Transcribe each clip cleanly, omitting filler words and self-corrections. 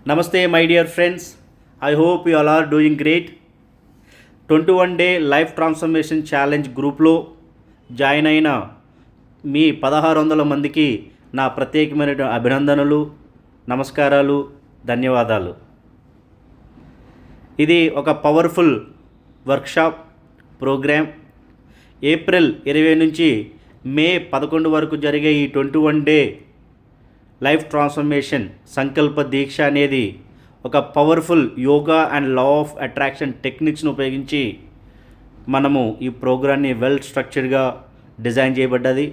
Namaste, my dear friends. I hope you all are doing great. 21 day life transformation challenge గ్రూప్లో join అయిన మీ 1600 మందికి నా ప్రత్యేకమైన అభినందనలు, నమస్కారాలు, ధన్యవాదాలు. ఇది ఒక పవర్ఫుల్ వర్క్షాప్ ప్రోగ్రామ్. ఏప్రిల్ 20 నుంచి మే 11 వరకు జరిగే ఈ 21 డే లైఫ్ ట్రాన్స్ఫర్మేషన్ సంకల్ప దీక్ష అనేది ఒక powerful yoga and law of attraction టెక్నిక్స్ను ఉపయోగించి మనము ఈ ప్రోగ్రామ్ని వెల్ స్ట్రక్చర్డ్గా డిజైన్ చేయబడ్డది.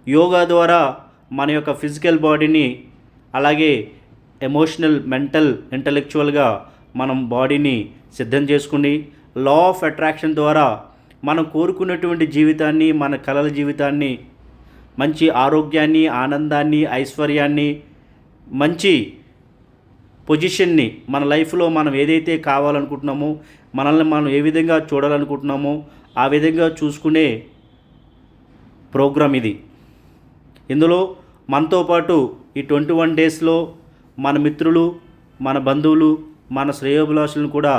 యోగా ద్వారా మన యొక్క ఫిజికల్ బాడీని, అలాగే ఎమోషనల్, మెంటల్, ఇంటలెక్చువల్గా మనం బాడీని సిద్ధం చేసుకుని, లా ఆఫ్ అట్రాక్షన్ ద్వారా మనం కోరుకున్నటువంటి జీవితాన్ని, మన కలల జీవితాన్ని, మంచి ఆరోగ్యాన్ని, ఆనందాన్ని, ఐశ్వర్యాన్ని, మంచి పొజిషన్ని మన లైఫ్లో మనం ఏదైతే కావాలనుకుంటున్నామో, మనల్ని మనం ఏ విధంగా చూడాలనుకుంటున్నామో ఆ విధంగా చూసుకునే ప్రోగ్రాం ఇది. ఇందులో మనతో పాటు ఈ 21 డేస్లో మన మిత్రులు, మన బంధువులు, మన శ్రేయోభిలాషులను కూడా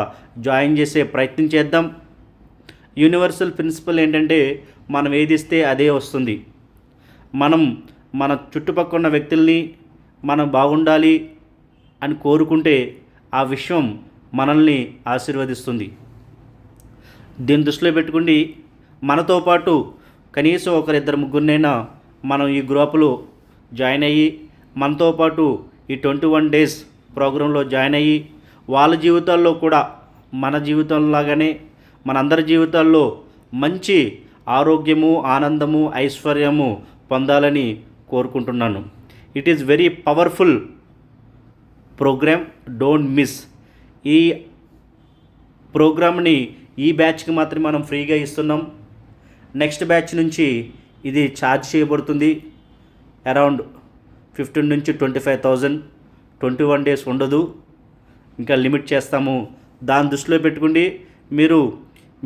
జాయిన్ చేసే ప్రయత్నం చేద్దాం. యూనివర్సల్ ప్రిన్సిపల్ ఏంటంటే, మనం ఏదిస్తే అదే వస్తుంది. మనం మన చుట్టుపక్కల ఉన్న వ్యక్తుల్ని మనం బాగుండాలి అని కోరుకుంటే ఆ విశ్వం మనల్ని ఆశీర్వదిస్తుంది. దీన్ని దృష్టిలో పెట్టుకుని మనతో పాటు కనీసం ఒకరిద్దరు ముగ్గురినైనా మనం ఈ గ్రూపులో జాయిన్ అయ్యి, మనతో పాటు ఈ 21 డేస్ ప్రోగ్రాంలో జాయిన్ అయ్యి, వాళ్ళ జీవితాల్లో కూడా మన జీవితంలాగానే మనందరి జీవితాల్లో మంచి ఆరోగ్యము, ఆనందము, ఐశ్వర్యము పొందాలని కోరుకుంటున్నాను. It is very powerful programme. Don't miss. ఈ ప్రోగ్రామ్ని ఈ బ్యాచ్కి మాత్రమే మనం ఫ్రీగా ఇస్తున్నాం. నెక్స్ట్ బ్యాచ్ నుంచి ఇది ఛార్జ్ చేయబడుతుంది. అరౌండ్ 15 నుంచి 25,000. 21 డేస్ ఉండదు, ఇంకా లిమిట్ చేస్తాము. దాన్ని దృష్టిలో పెట్టుకోండి. మీరు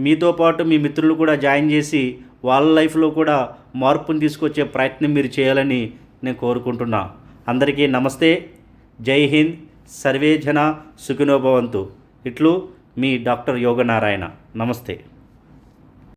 మీతో పాటు మీ మిత్రులు కూడా జాయిన్ చేసి వాళ్ళ లైఫ్లో కూడా మార్పుని తీసుకొచ్చే ప్రయత్నం మీరు చేయాలని నేను కోరుకుంటున్నా. అందరికీ నమస్తే. జై హింద్. సర్వే జన సుఖినో భవంతు. ఇట్లు మీ డాక్టర్ యోగనారాయణ. నమస్తే.